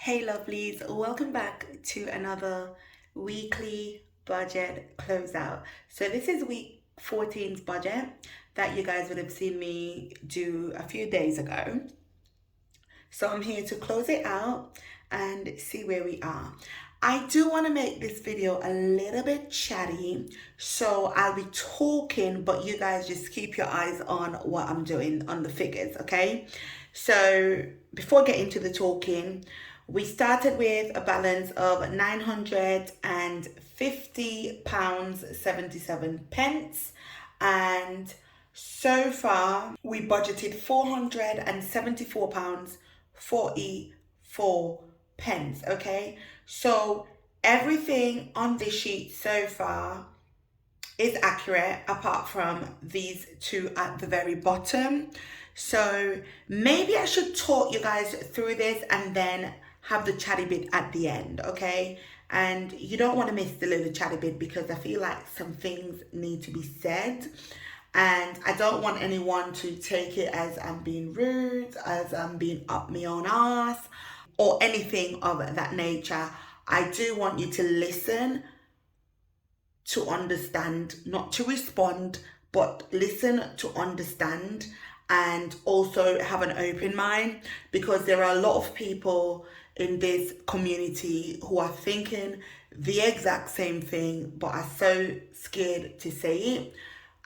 Hey lovelies, welcome back to another weekly budget closeout. So this is week 14's budget that you guys would have seen me do a few days ago. So I'm here to close it out and see where we are. I do want to make this video a little bit chatty, so I'll be talking, but you guys just keep your eyes on what I'm doing on the figures, okay? So before getting to the talking, we started with a balance of £950.77, and so far we budgeted £474.44. Okay, so everything on this sheet so far is accurate apart from these two at the very bottom. So maybe I should talk you guys through this and then have the chatty bit at the end, okay? And you don't want to miss the little chatty bit because I feel like some things need to be said. And I don't want anyone to take it as I'm being rude, as I'm being up my own ass, or anything of that nature. I do want you to listen to understand, not to respond, but listen to understand, and also have an open mind, because there are a lot of people in this community who are thinking the exact same thing but are so scared to say it.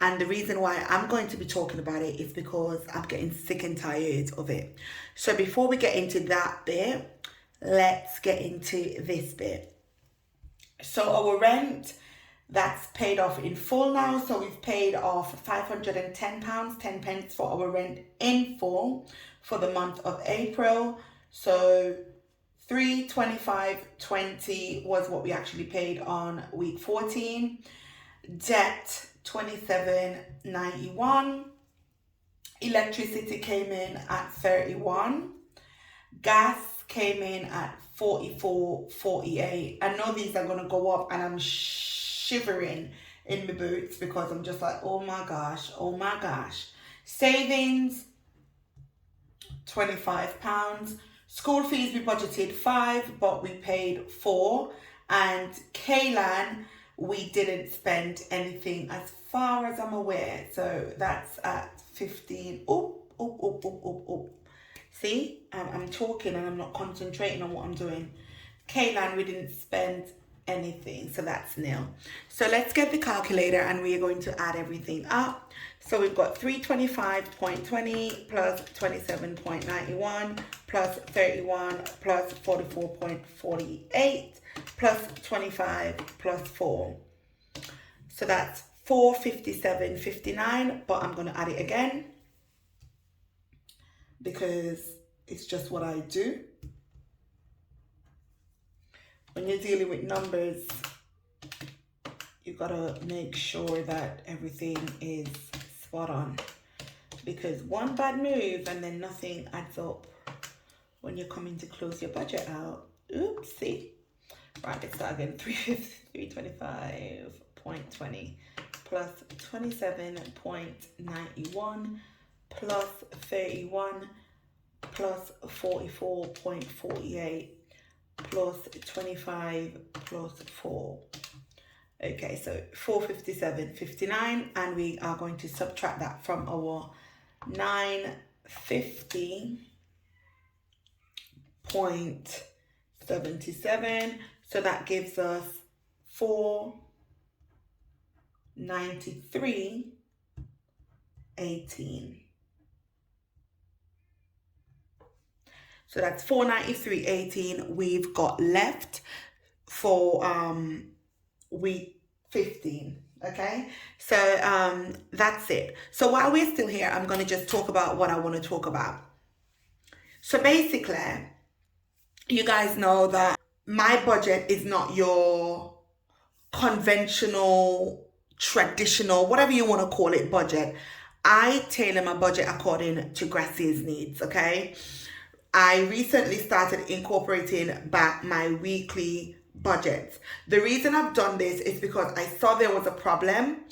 And the reason why I'm going to be talking about it is because I'm getting sick and tired of it. So before we get into that bit, let's get into this bit. So our rent, that's paid off in full now. So we've paid off £510, 10 pence for our rent in full for the month of April. So 325.20 was what we actually paid on week 14. Debt 27.91. Electricity came in at 31. Gas came in at 44.48. I know these are gonna go up and I'm shivering in my boots because I'm just like, oh my gosh. Savings £25. School fees we budgeted £5 but we paid £4. And KLAN we didn't spend anything as far as I'm aware, so that's at 15. See, I'm talking and I'm not concentrating on what I'm doing. KLAN we didn't spend anything, so that's nil. So let's get the calculator and we are going to add everything up. So we've got 325.20 plus 27.91 plus 31 plus 44.48 plus 25 plus 4. So that's 457.59, but I'm going to add it again because it's just what I do. When you're dealing with numbers, you gotta make sure that everything is spot on, because one bad move and then nothing adds up when you're coming to close your budget out. Oopsie. Right, let's start again. 325.20 plus 27.91 plus 31 plus 44.48 plus 25 plus 4. Okay, so 457.59, and we are going to subtract that from our 950.77. So that gives us 493.18. So that's 493.18 we've got left for week 15. Okay, so that's it. So while we're still here, I'm going to just talk about what I want to talk about. So basically, you guys know that my budget is not your conventional, traditional, whatever you want to call it, budget. I tailor my budget according to Gracia's needs, okay? I recently started incorporating back my weekly budgets. The reason I've done this is because I saw there was a problem,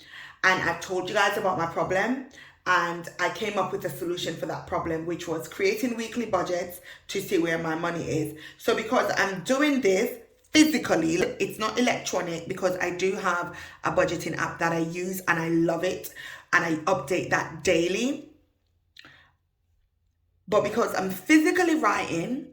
and I've told you guys about my problem, And I came up with a solution for that problem, which was creating weekly budgets to see where my money is. So because I'm doing this physically, it's not electronic, because I do have a budgeting app that I use and I love it, and I update that daily. But because I'm physically writing,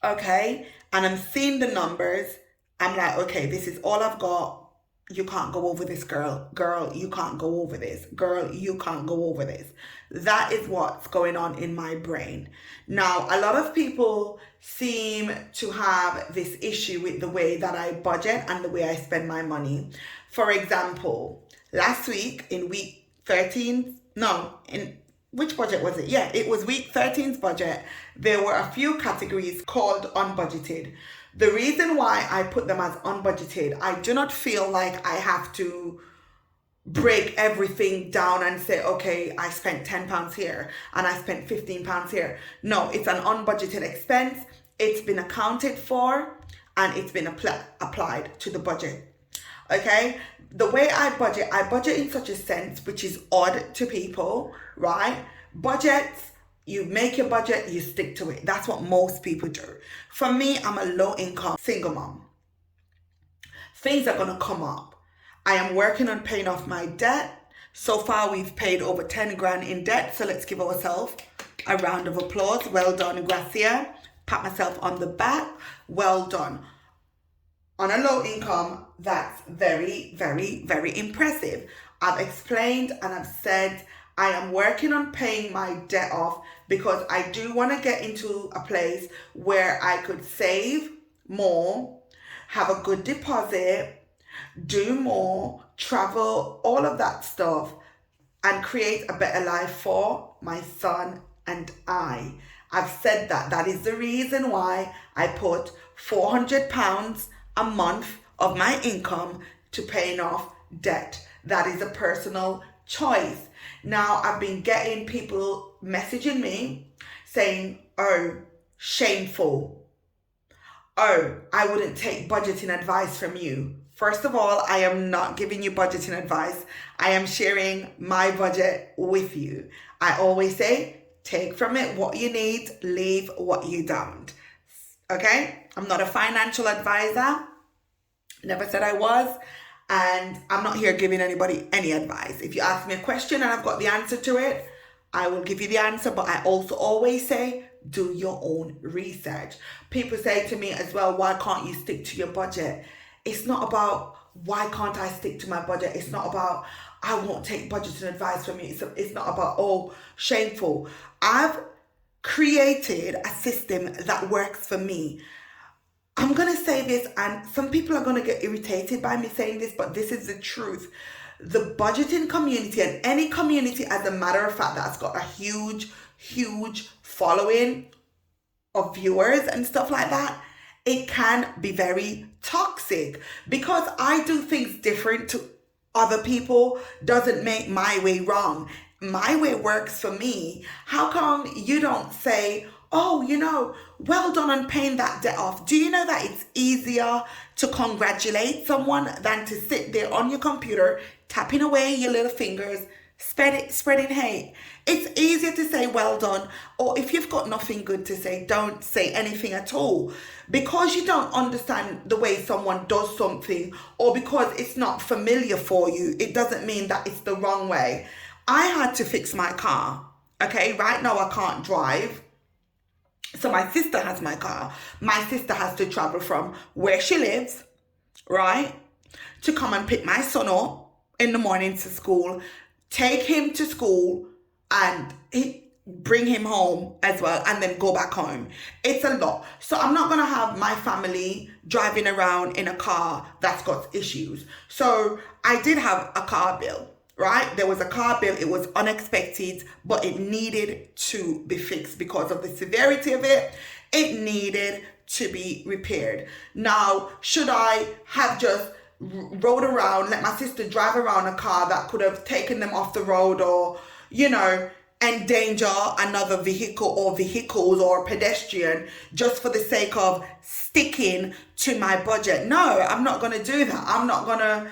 okay, and I'm seeing the numbers, I'm like, okay, this is all I've got. You can't go over this, girl. Girl, you can't go over this. Girl, you can't go over this. That is what's going on in my brain. Now, a lot of people seem to have this issue with the way that I budget and the way I spend my money. For example, last week in week 13, no, in which budget was it? Yeah, it was week 13's budget. There were a few categories called unbudgeted. The reason why I put them as unbudgeted, I do not feel like I have to break everything down and say, okay, I spent £10 here and I spent £15 here. No, it's an unbudgeted expense. It's been accounted for and it's been applied to the budget. Okay? The way I budget in such a sense, which is odd to people, right? Budgets, you make your budget, you stick to it. That's what most people do. For me, I'm a low income single mom. Things are going to come up. I am working on paying off my debt. So far, we've paid over 10 grand in debt. So let's give ourselves a round of applause. Well done, Gracia. Pat myself on the back. Well done. On a low income, that's very, very, very impressive. I've explained and I've said I am working on paying my debt off because I do want to get into a place where I could save more, have a good deposit, do more, travel, all of that stuff, and create a better life for my son and I. I've said that. That is the reason why I put £400 a month of my income to paying off debt. That is a personal choice. Now, I've been getting people messaging me saying, oh, shameful. Oh, I wouldn't take budgeting advice from you. First of all, I am not giving you budgeting advice. I am sharing my budget with you. I always say, take from it what you need, leave what you don't. Okay? I'm not a financial advisor. Never said I was. And I'm not here giving anybody any advice. If you ask me a question and I've got the answer to it, I will give you the answer. But I also always say, do your own research. People say to me as well, why can't you stick to your budget? It's not about why can't I stick to my budget. It's not about I won't take budgeting advice from you. It's not about, oh, shameful. I've created a system that works for me. I'm going to say this, and some people are going to get irritated by me saying this, but this is the truth. The budgeting community, and any community, as a matter of fact, that's got a huge, huge following of viewers and stuff like that, it can be very toxic. Because I do things different to other people doesn't make my way wrong. My way works for me. How come you don't say, oh, well done on paying that debt off? Do you know that it's easier to congratulate someone than to sit there on your computer, tapping away your little fingers, spreading hate? It's easier to say well done, or if you've got nothing good to say, don't say anything at all. Because you don't understand the way someone does something, or because it's not familiar for you, it doesn't mean that it's the wrong way. I had to fix my car. Okay, right now I can't drive. So my sister has my car. My sister has to travel from where she lives, right, to come and pick my son up in the morning to school, take him to school, and bring him home as well, and then go back home. It's a lot. So I'm not going to have my family driving around in a car that's got issues. So I did have a car bill. Right? There was a car bill. It was unexpected, but it needed to be fixed because of the severity of it. It needed to be repaired. Now, should I have just rode around, let my sister drive around a car that could have taken them off the road, or, endanger another vehicle or vehicles or pedestrian just for the sake of sticking to my budget? No, I'm not going to do that. I'm not going to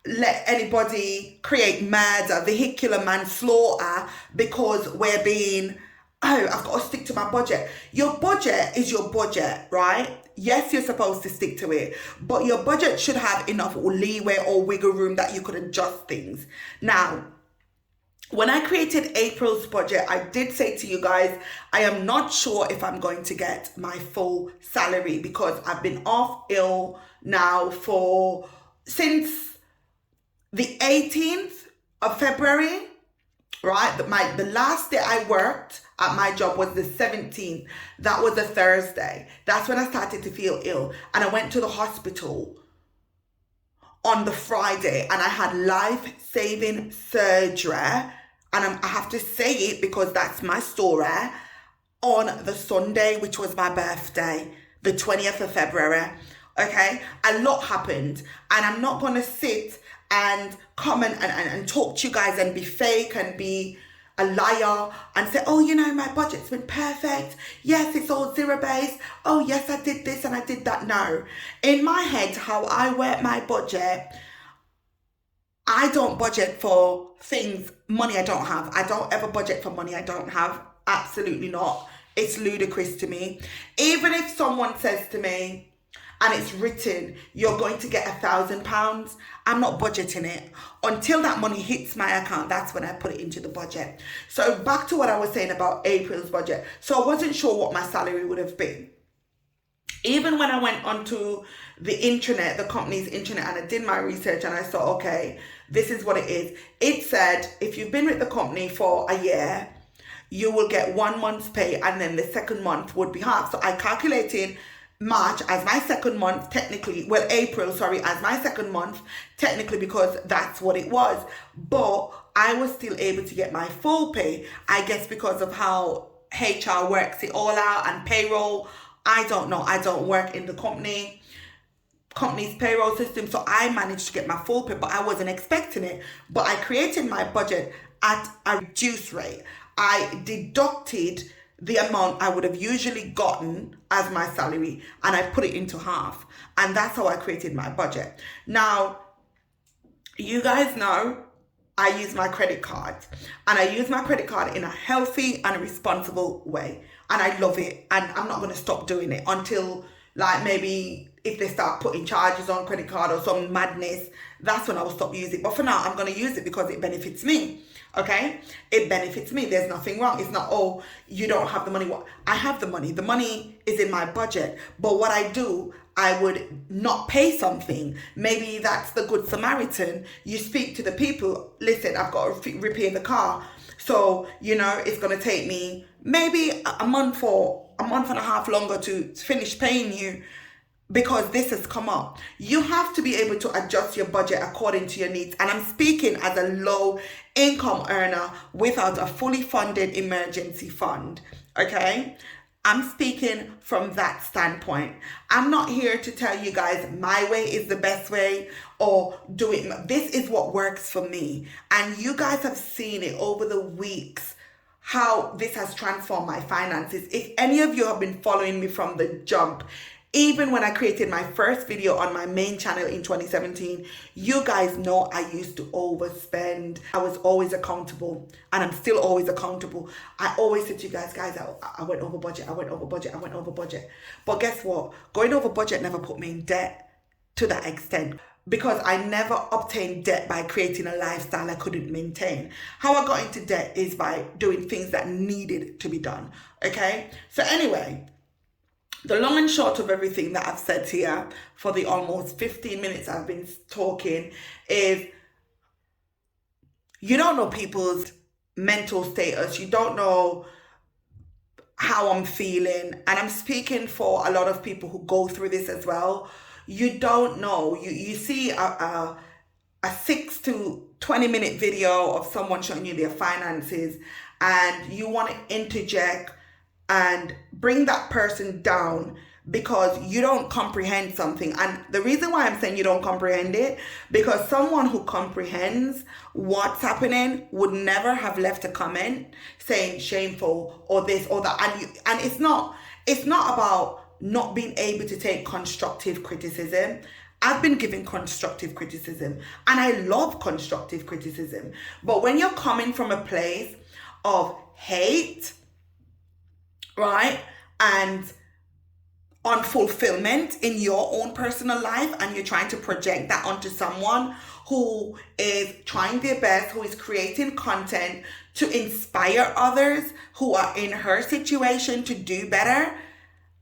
let anybody create murder, vehicular manslaughter, because we're being, oh, I've got to stick to my budget. Your budget is your budget, right? Yes, you're supposed to stick to it, but your budget should have enough leeway or wiggle room that you could adjust things. Now, when I created April's budget, I did say to you guys, I am not sure if I'm going to get my full salary because I've been off ill now since the 18th of February, right? The last day I worked at my job was the 17th. That was a Thursday. That's when I started to feel ill. And I went to the hospital on the Friday and I had life-saving surgery. And I have to say it because that's my story. On the Sunday, which was my birthday, the 20th of February. Okay? A lot happened. And I'm not going to sit and come and talk to you guys and be fake and be a liar and say, oh, you know, my budget's been perfect. Yes, it's all zero based. Oh, yes, I did this and I did that. No. In my head, how I work my budget, I don't budget for things, money I don't have. I don't ever budget for money I don't have. Absolutely not. It's ludicrous to me. Even if someone says to me, and it's written, you're going to get £1,000, I'm not budgeting it. Until that money hits my account, that's when I put it into the budget. So back to what I was saying about April's budget. So I wasn't sure what my salary would have been. Even when I went onto the intranet, the company's intranet, and I did my research and I saw, okay, this is what it is. It said, if you've been with the company for a year, you will get 1 month's pay and then the second month would be half. So I calculated March as my second month, technically, well, April, sorry, as my second month, technically, because that's what it was. But I was still able to get my full pay, I guess, because of how HR works it all out and payroll. I don't know. I don't work in the company's payroll system, so I managed to get my full pay, but I wasn't expecting it. But I created my budget at a reduced rate. I deducted the amount I would have usually gotten as my salary and I put it into half. And that's how I created my budget. Now, you guys know I use my credit card and I use my credit card in a healthy and a responsible way. And I love it. And I'm not going to stop doing it until, like, maybe if they start putting charges on credit card or some madness, that's when I will stop using it. But for now, I'm going to use it because it benefits me. Okay, it benefits me. There's nothing wrong. It's not, oh, you don't have the money. What? I have the money. The money is in my budget. But what I do, I would not pay something. Maybe that's the Good Samaritan. You speak to the people. Listen, I've got to repair the car. So, you know, it's going to take me maybe a month or a month and a half longer to finish paying you, because this has come up. You have to be able to adjust your budget according to your needs. And I'm speaking as a low income earner without a fully funded emergency fund. Okay? I'm speaking from that standpoint. I'm not here to tell you guys my way is the best way or do it. This is what works for me. And you guys have seen it over the weeks, how this has transformed my finances. If any of you have been following me from the jump, even when I created my first video on my main channel in 2017, you guys know I used to overspend. I was always accountable and I'm still always accountable. I always said to you guys, I went over budget, I went over budget, I went over budget. But guess what? Going over budget never put me in debt to that extent, because I never obtained debt by creating a lifestyle I couldn't maintain. How I got into debt is by doing things that needed to be done. Okay? So anyway, the long and short of everything that I've said here for the almost 15 minutes I've been talking is, you don't know people's mental status. You don't know how I'm feeling. And I'm speaking for a lot of people who go through this as well. You don't know. You see a 6 to 20 minute video of someone showing you their finances and you want to interject and bring that person down because you don't comprehend something. And the reason why I'm saying you don't comprehend it, because someone who comprehends what's happening would never have left a comment saying shameful or this or that. And it's not about not being able to take constructive criticism. I've been given constructive criticism and I love constructive criticism. But when you're coming from a place of hate, right, and unfulfillment in your own personal life, and you're trying to project that onto someone who is trying their best, who is creating content to inspire others who are in her situation to do better,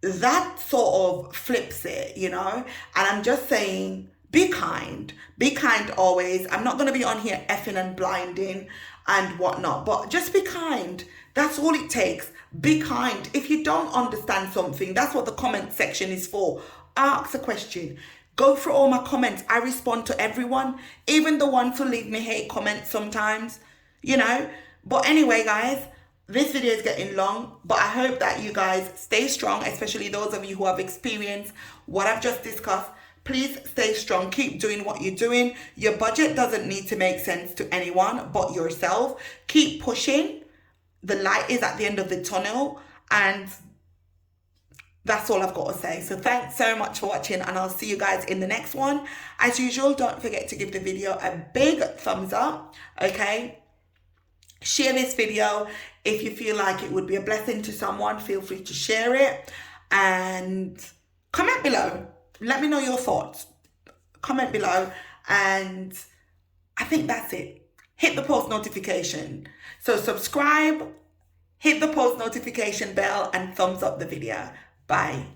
that sort of flips it, you know? And I'm just saying, be kind. Be kind always. I'm not going to be on here effing and blinding and whatnot, but just be kind. That's all it takes. Be kind. If you don't understand something, that's what the comment section is for. Ask a question. Go through all my comments. I respond to everyone, even the ones who leave me hate comments sometimes, you know? But anyway, guys, this video is getting long, but I hope that you guys stay strong, especially those of you who have experienced what I've just discussed. Please stay strong. Keep doing what you're doing. Your budget doesn't need to make sense to anyone but yourself. Keep pushing. The light is at the end of the tunnel, and that's all I've got to say. So thanks so much for watching, and I'll see you guys in the next one. As usual, don't forget to give the video a big thumbs up, okay? Share this video. If you feel like it would be a blessing to someone, feel free to share it. And comment below. Let me know your thoughts. Comment below. And I think that's it. Hit the post notification. So subscribe, hit the post notification bell, and thumbs up the video. Bye.